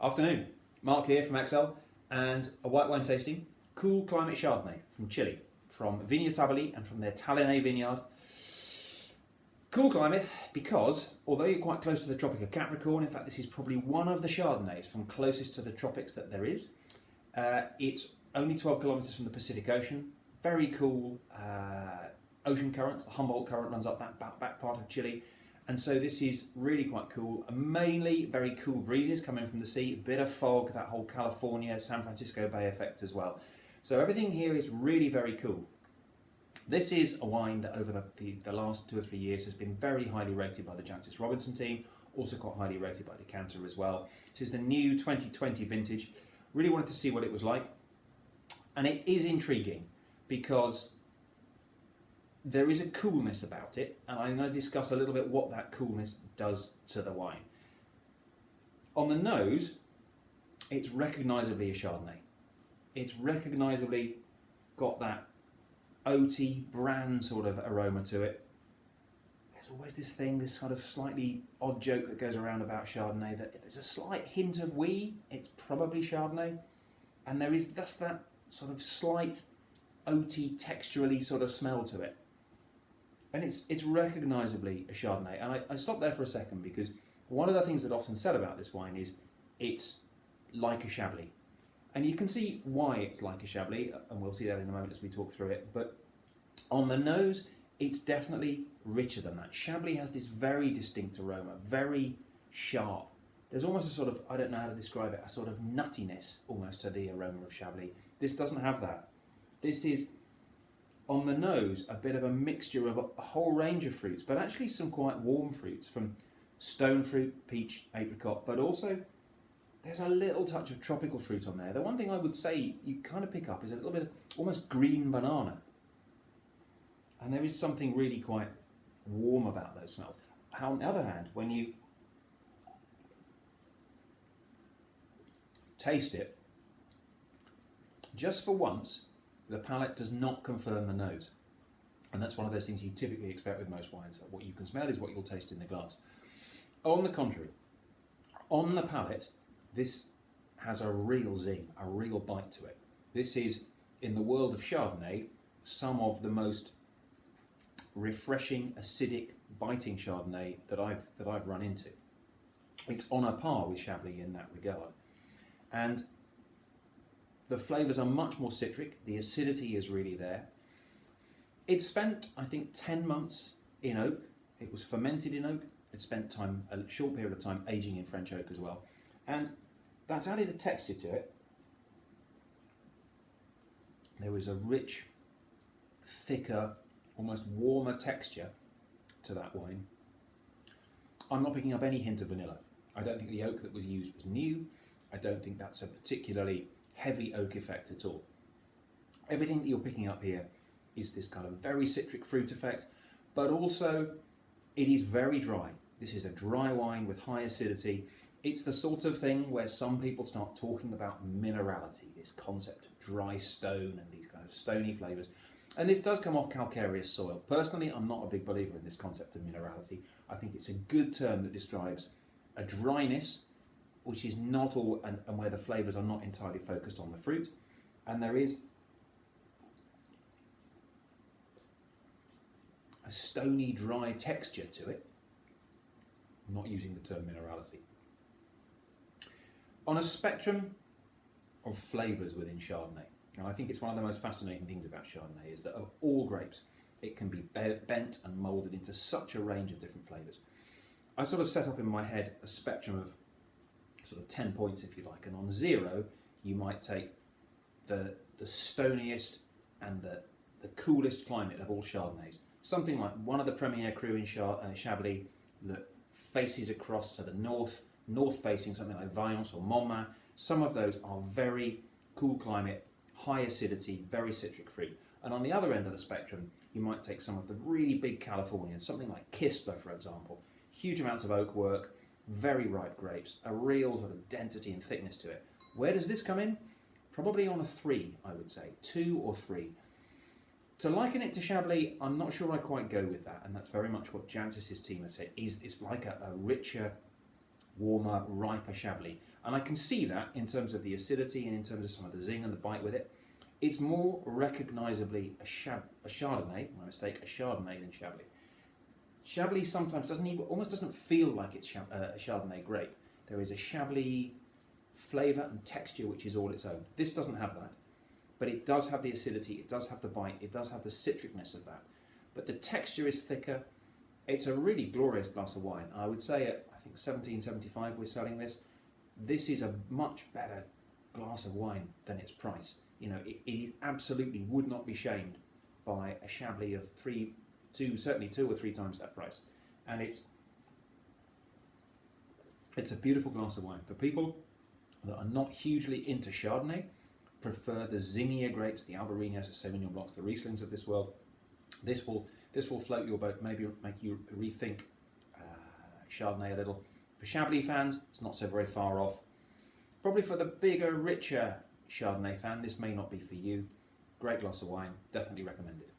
Afternoon, Mark here from Exel and a white wine tasting, cool climate Chardonnay from Chile, from Vina Tabali and from their Talinay vineyard. Cool climate because, although you're quite close to the Tropic of Capricorn, in fact this is probably one of the Chardonnays from closest to the tropics that there is. It's only 12 kilometres from the Pacific Ocean, very cool ocean currents. The Humboldt current runs up that back part of Chile. And so this is really quite cool, mainly very cool breezes coming from the sea, a bit of fog, that whole California, San Francisco Bay effect as well. So everything here is really very cool. This is a wine that over the last 2 or 3 years has been very highly rated by the Jancis Robinson team, also quite highly rated by Decanter as well. This is the new 2020 vintage. Really wanted to see what it was like. And it is intriguing because there is a coolness about it, and I'm going to discuss a little bit what that coolness does to the wine. On the nose, it's recognisably a Chardonnay. It's recognisably got that oaty, bran sort of aroma to it. There's always this thing, this sort of slightly odd joke that goes around about Chardonnay, that there's a slight hint of wee, it's probably Chardonnay, and there is just that sort of slight oaty, texturally sort of smell to it. And it's recognisably a Chardonnay. And I stopped there for a second because one of the things that often said about this wine is it's like a Chablis. And you can see why it's like a Chablis, and we'll see that in a moment as we talk through it. But on the nose, it's definitely richer than that. Chablis has this very distinct aroma, very sharp. There's almost a sort of, I don't know how to describe it, a sort of nuttiness almost to the aroma of Chablis. This doesn't have that. This is, on the nose, a bit of a mixture of a whole range of fruits, but actually some quite warm fruits, from stone fruit, peach, apricot, but also there's a little touch of tropical fruit on there. The one thing I would say you kind of pick up is a little bit of almost green banana. And there is something really quite warm about those smells. On the other hand, when you taste it, just for once, the palate does not confirm the nose. And that's one of those things you typically expect with most wines. What you can smell is what you'll taste in the glass. On the contrary, on the palate, this has a real zing, a real bite to it. This is, in the world of Chardonnay, some of the most refreshing, acidic, biting Chardonnay that I've run into. It's on a par with Chablis in that regard. And the flavours are much more citric, the acidity is really there. It spent, I think, 10 months in oak. It was fermented in oak. It spent time, a short period of time, aging in French oak as well. And that's added a texture to it. There was a rich, thicker, almost warmer texture to that wine. I'm not picking up any hint of vanilla. I don't think the oak that was used was new. I don't think that's a particularly heavy oak effect at all. Everything that you're picking up here is this kind of very citric fruit effect, but also it is very dry. This is a dry wine with high acidity. It's the sort of thing where some people start talking about minerality, this concept of dry stone and these kind of stony flavours. And this does come off calcareous soil. Personally, I'm not a big believer in this concept of minerality. I think it's a good term that describes a dryness which is not all, and where the flavours are not entirely focused on the fruit. And there is a stony, dry texture to it. I'm not using the term minerality. On a spectrum of flavours within Chardonnay, and I think it's one of the most fascinating things about Chardonnay is that of all grapes, it can be bent and moulded into such a range of different flavours. I sort of set up in my head a spectrum of sort of 10 points, if you like, and on 0 you might take the stoniest and the coolest climate of all Chardonnays. Something like one of the premier cru in Chablis that faces across to the north facing, something like Vayence or Montmartre. Some of those are very cool climate, high acidity, very citric fruit. And on the other end of the spectrum, you might take some of the really big Californians, something like Kistler, for example. Huge amounts of oak work, very ripe grapes, a real sort of density and thickness to it. Where does this come in? Probably on a 3, I would say, 2 or 3. To liken it to Chablis, I'm not sure I quite go with that, and that's very much what Jancis' team have said. It's like a richer, warmer, riper Chablis. And I can see that in terms of the acidity and in terms of some of the zing and the bite with it. It's more recognisably a Chardonnay, my mistake, a Chardonnay than Chablis. Chablis sometimes almost doesn't feel like it's a Chardonnay grape. There is a Chablis flavour and texture which is all its own. This doesn't have that, but it does have the acidity, it does have the bite, it does have the citricness of that. But the texture is thicker. It's a really glorious glass of wine. I would say at, I think, $17.75 we're selling this. This is a much better glass of wine than its price. You know, it absolutely would not be shamed by a Chablis of certainly 2 or 3 times that price. And it's a beautiful glass of wine. For people that are not hugely into Chardonnay, prefer the zingier grapes, the Albariños, the Sauvignon Blancs, the Rieslings of this world, this will float your boat, maybe make you rethink Chardonnay a little. For Chablis fans, it's not so very far off. Probably for the bigger, richer Chardonnay fan, this may not be for you. Great glass of wine, definitely recommended.